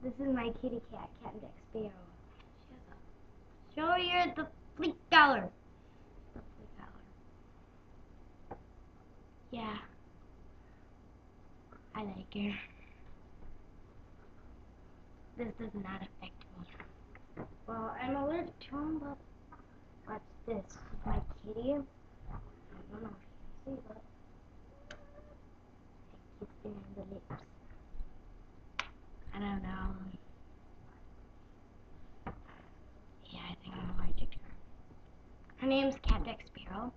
This is my kitty cat, Captain Jack Sparrow. Show her the fleek collar. The fleek collar. Yeah. I like her. This does not affect me. Well, I'm allergic to him, but watch this. This is my kitty. I don't know if you can see, but I kiss her on the lips. I don't know. Yeah, I think I'm allergic to her. Her name's Captain Jack Sparrow.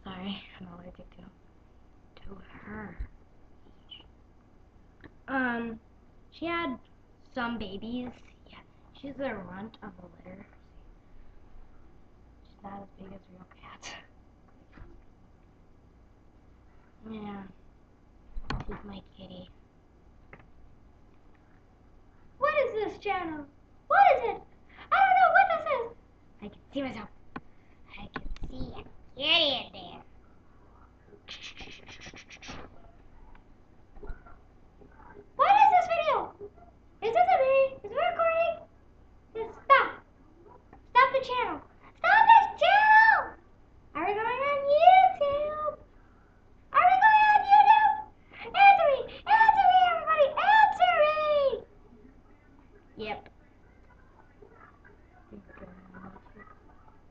Sorry, I'm allergic to her. She had some babies. Yeah, she's the runt of the litter. She's not as big as real cats. Yeah, she's my kitty. What is this channel? What is it? I don't know what this is. I can see myself. I can see a kitty in there.